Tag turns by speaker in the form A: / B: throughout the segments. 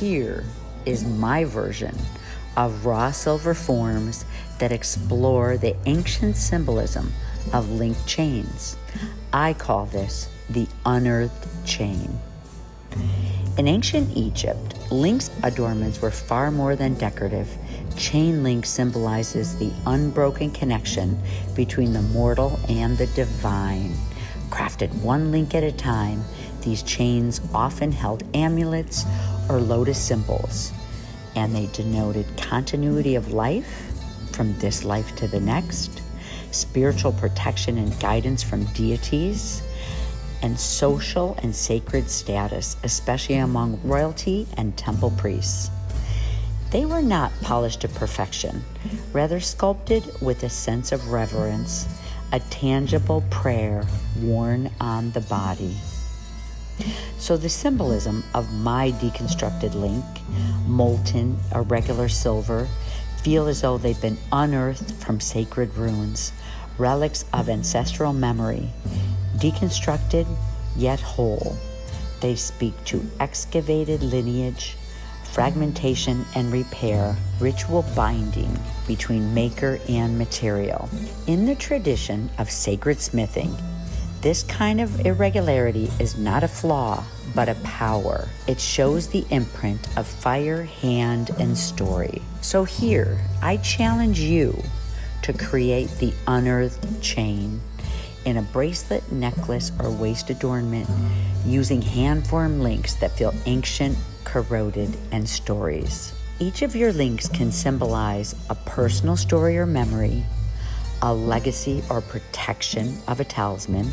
A: here is my version of raw silver forms that explore the ancient symbolism of linked chains. I call this the Unearthed Chain. In ancient Egypt, links adornments were far more than decorative. Chain link symbolizes the unbroken connection between the mortal and the divine. Crafted one link at a time, these chains often held amulets or lotus symbols, and they denoted continuity of life from this life to the next, spiritual protection and guidance from deities, and social and sacred status, especially among royalty and temple priests. They were not polished to perfection, rather sculpted with a sense of reverence, a tangible prayer worn on the body. So the symbolism of my deconstructed link, molten, irregular silver, feel as though they've been unearthed from sacred ruins, relics of ancestral memory, deconstructed yet whole. They speak to excavated lineage, fragmentation and repair, ritual binding between maker and material. In the tradition of sacred smithing, this kind of irregularity is not a flaw, but a power. It shows the imprint of fire, hand, and story. So here, I challenge you to create the Unearthed Chain in a bracelet, necklace, or waist adornment using hand-formed links that feel ancient, corroded, and stories. Each of your links can symbolize a personal story or memory, a legacy or protection of a talisman,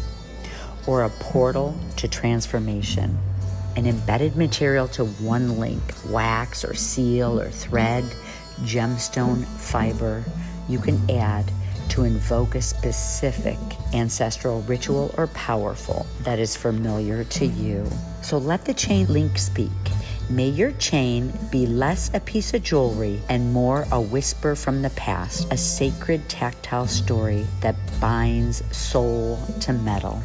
A: or a portal to transformation. An embedded material to one link, wax or seal or thread, gemstone, fiber, you can add to invoke a specific ancestral ritual or powerful that is familiar to you. So let the chain link speak. May your chain be less a piece of jewelry and more a whisper from the past, a sacred tactile story that binds soul to metal.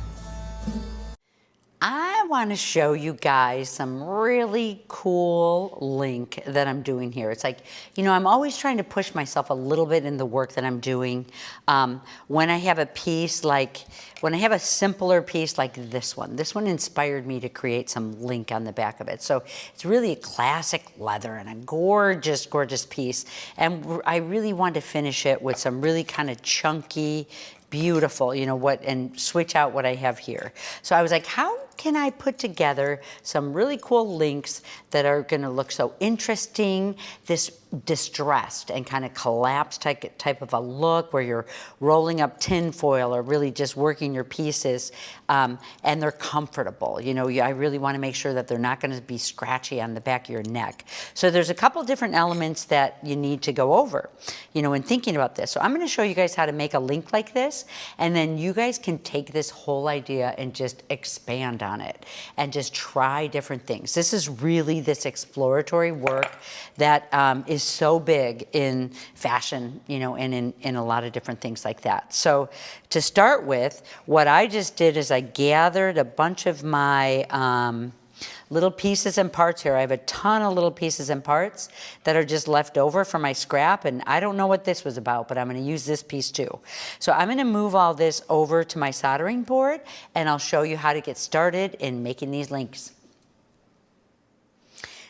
A: I want to show you guys some really cool link that I'm doing here. It's like, you know, I'm always trying to push myself a little bit in the work that I'm doing. When I have a piece like, when I have a simpler piece like this one inspired me to create some link on the back of it. So it's really a classic leather and a gorgeous, gorgeous piece. And I really wanted to finish it with some really kind of chunky, beautiful, you know what, and switch out what I have here. So I was like, how can I put together some really cool links that are gonna look so interesting, this distressed and kind of collapsed type of a look where you're rolling up tin foil or really just working your pieces, and they're comfortable. You know, I really want to make sure that they're not going to be scratchy on the back of your neck. So there's a couple different elements that you need to go over, you know, in thinking about this. So I'm going to show you guys how to make a link like this, and then you guys can take this whole idea and just expand on it and just try different things. This is really this exploratory work that is so big in fashion, you know, and in a lot of different things like that. So to start with, what I just did is I gathered a bunch of my little pieces and parts here. I have a ton of little pieces and parts that are just left over from my scrap, and I don't know what this was about, but I'm going to use this piece too. So I'm going to move all this over to my soldering board, and I'll show you how to get started in making these links.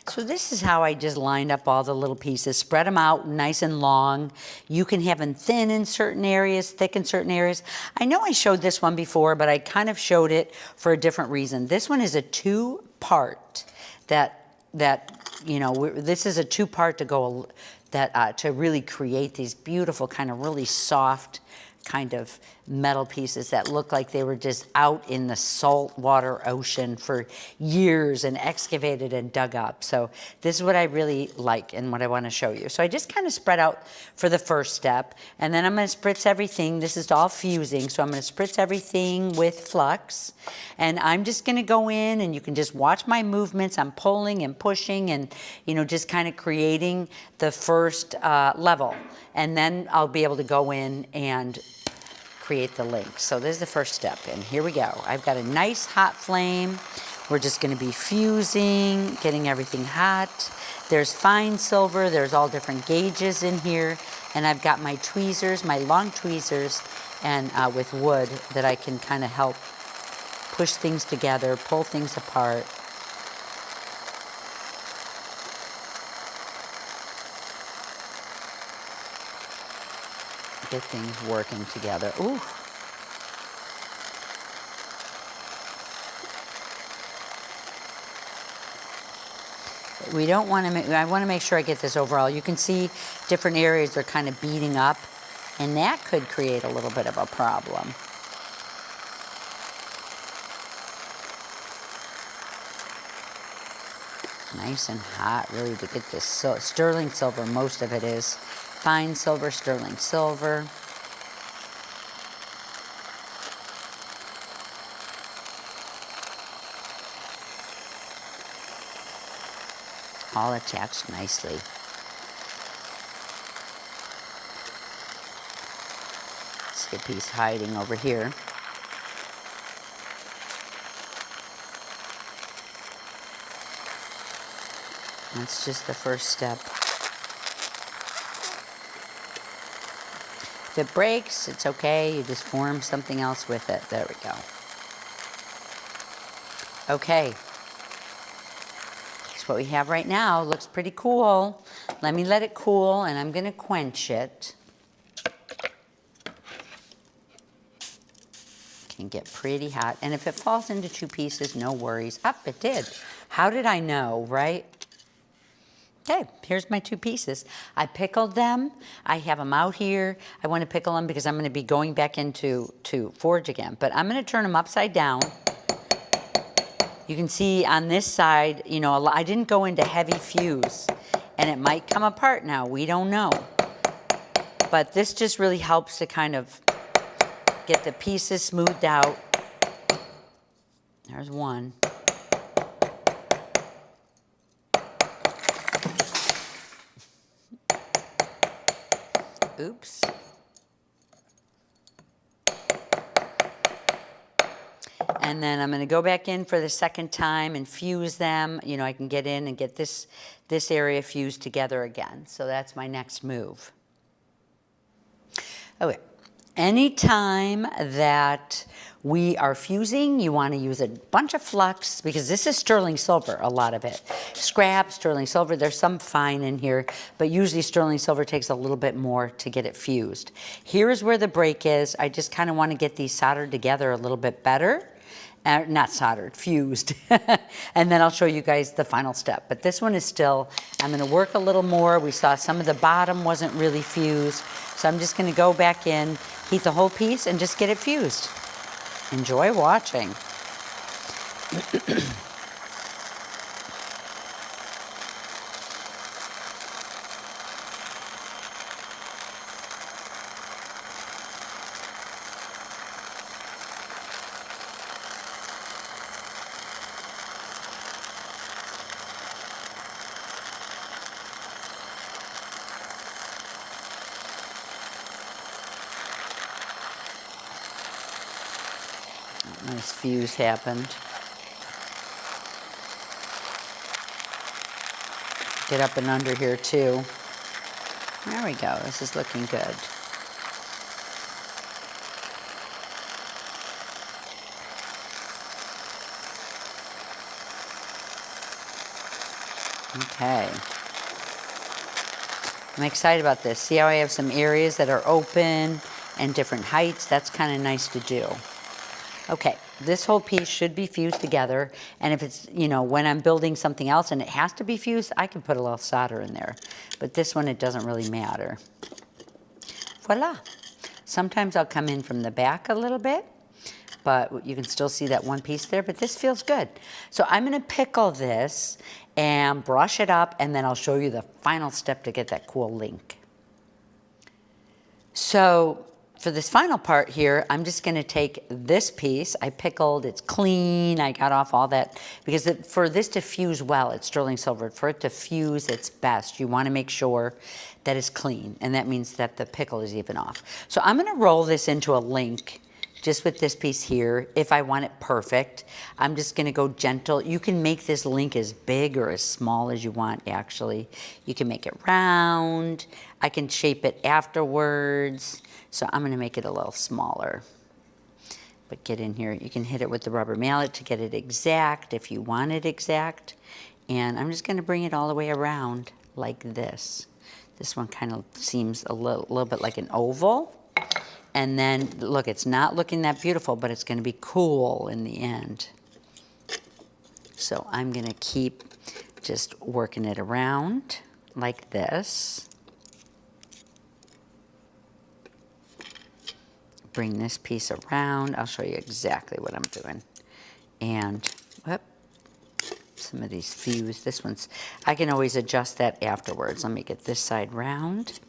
A: So this is how I just lined up all the little pieces, spread them out nice and long. You can have them thin in certain areas, thick in certain areas. I know I showed this one before, but I kind of showed it for a different reason. This one is a two-part that you know, this is a two-part to go, to really create these beautiful kind of really soft kind of metal pieces that look like they were just out in the saltwater ocean for years and excavated and dug up. So this is what I really like and what I want to show you. So I just kind of spread out for the first step, and then I'm going to spritz everything. This is all fusing, so I'm going to spritz everything with flux, and I'm just going to go in, and you can just watch my movements. I'm pulling and pushing and, you know, just kind of creating the first level, and then I'll be able to go in and create the link. So this is the first step, and here we go. I've got a nice hot flame We're just going to be fusing, getting everything hot. There's fine silver, there's all different gauges in here, and I've got my tweezers, my long tweezers, and with wood that I can kind of help push things together, pull things apart. Get things working together. Ooh. We don't want to I want to make sure I get this overall. You can see different areas are kind of beating up, and that could create a little bit of a problem. Nice and hot, really, to get this. So sterling silver, most of it is. Fine silver, sterling silver. All attached nicely. See a piece hiding over here. That's just the first step. If it breaks, it's okay. You just form something else with it. There we go. Okay. That's what we have right now. Looks pretty cool. Let me let it cool, and I'm going to quench it. Can get pretty hot. And if it falls into two pieces, no worries. Up, it did. How did I know, right? Okay, here's my two pieces. I pickled them. I have them out here. I want to pickle them because I'm going to be going back into forge again. But I'm going to turn them upside down. You can see on this side, you know, I didn't go into heavy fuse, and it might come apart now. We don't know. But this just really helps to kind of get the pieces smoothed out. There's one. Oops. And then I'm going to go back in for the second time and fuse them. You know, I can get in and get this area fused together again. So that's my next move. Okay. Anytime that we are fusing, you want to use a bunch of flux, because this is sterling silver, a lot of it. Scrap, sterling silver, there's some fine in here, but usually sterling silver takes a little bit more to get it fused. Here is where the break is. I just kind of want to get these soldered together a little bit better. Not soldered, fused. And then I'll show you guys the final step. But this one is still, I'm going to work a little more. We saw some of the bottom wasn't really fused. So I'm just going to go back in, heat the whole piece, and just get it fused. Enjoy watching. Nice fuse happened. Get up and under here too. There we go. This is looking good. Okay. I'm excited about this. See how I have some areas that are open and different heights? That's kind of nice to do. Okay, this whole piece should be fused together, and if it's, you know, when I'm building something else and it has to be fused, I can put a little solder in there. But this one, it doesn't really matter. Voila. Sometimes I'll come in from the back a little bit, but you can still see that one piece there, but this feels good. So I'm going to pickle this and brush it up, and then I'll show you the final step to get that cool link. So for this final part here, I'm just going to take this piece. I pickled, it's clean, I got off all that, because for this to fuse well, it's sterling silver. For it to fuse its best, you want to make sure that it's clean, and that means that the pickle is even off. So I'm going to roll this into a link just with this piece here. If I want it perfect, I'm just gonna go gentle. You can make this link as big or as small as you want, actually. You can make it round. I can shape it afterwards. So I'm gonna make it a little smaller. But get in here, you can hit it with the rubber mallet to get it exact if you want it exact. And I'm just gonna bring it all the way around like this. This one kind of seems a little bit like an oval. And then, look, it's not looking that beautiful, but it's gonna be cool in the end. So I'm gonna keep just working it around like this. Bring this piece around. I'll show you exactly what I'm doing. And, whoop, some of these fuse. This one's, I can always adjust that afterwards. Let me get this side round.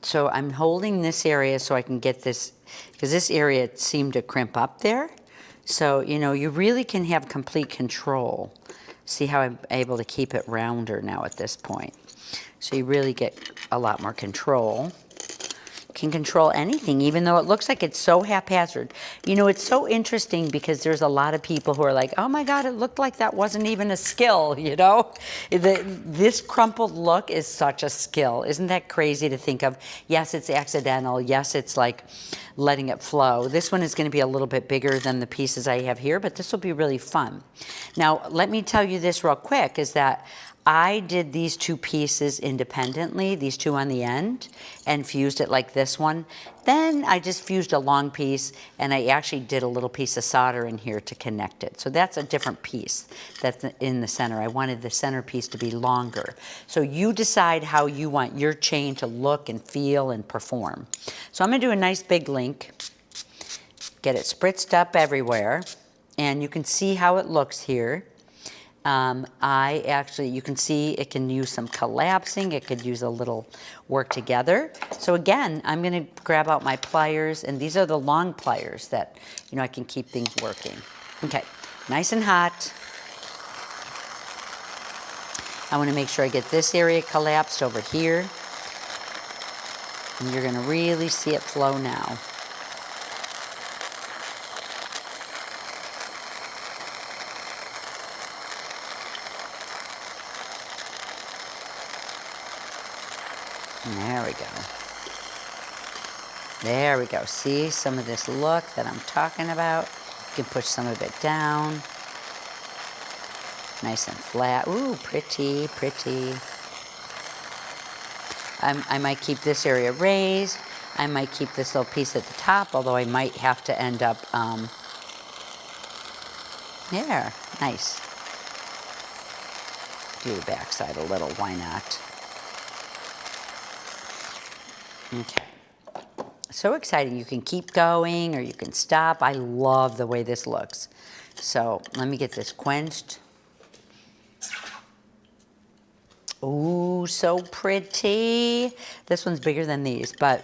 A: So I'm holding this area so I can get this, because this area seemed to crimp up there. So, you know, you really can have complete control. See how I'm able to keep it rounder now at this point. So you really get a lot more control. Can control anything, even though it looks like it's so haphazard. You know, it's so interesting because there's a lot of people who are like, oh my God, it looked like that wasn't even a skill, you know? This crumpled look is such a skill. Isn't that crazy to think of? Yes, it's accidental. Yes, it's like letting it flow. This one is going to be a little bit bigger than the pieces I have here, but this will be really fun. Now, let me tell you this real quick, is that I did these two pieces independently, these two on the end, and fused it like this one. Then I just fused a long piece, and I actually did a little piece of solder in here to connect it. So that's a different piece that's in the center. I wanted the center piece to be longer. So you decide how you want your chain to look and feel and perform. So I'm gonna do a nice big link, get it spritzed up everywhere, and you can see how it looks here. You can see it can use some collapsing. It could use a little work together. So again, I'm going to grab out my pliers, and these are the long pliers that, you know, I can keep things working. Okay, nice and hot. I want to make sure I get this area collapsed over here. And you're going to really see it flow now. There we go. There we go. See some of this look that I'm talking about? You can push some of it down. Nice and flat. Ooh, pretty, pretty. I might keep this area raised. I might keep this little piece at the top, although I might have to end up, there, nice. Do the back side a little, why not? Okay, so exciting. You can keep going or you can stop. I love the way this looks. So let me get this quenched. Ooh, so pretty. This one's bigger than these, but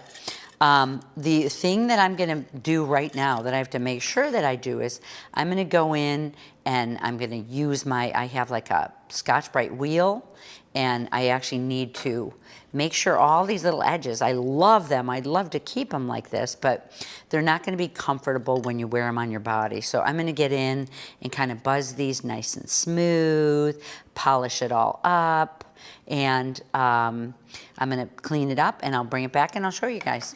A: the thing that I'm gonna do right now that I have to make sure that I do is I'm gonna go in and I'm gonna use I have like a Scotch-Brite wheel, and I actually need to make sure all these little edges, I love them. I'd love to keep them like this, but they're not gonna be comfortable when you wear them on your body. So I'm gonna get in and kind of buzz these nice and smooth, polish it all up, and I'm gonna clean it up and I'll bring it back and I'll show you guys.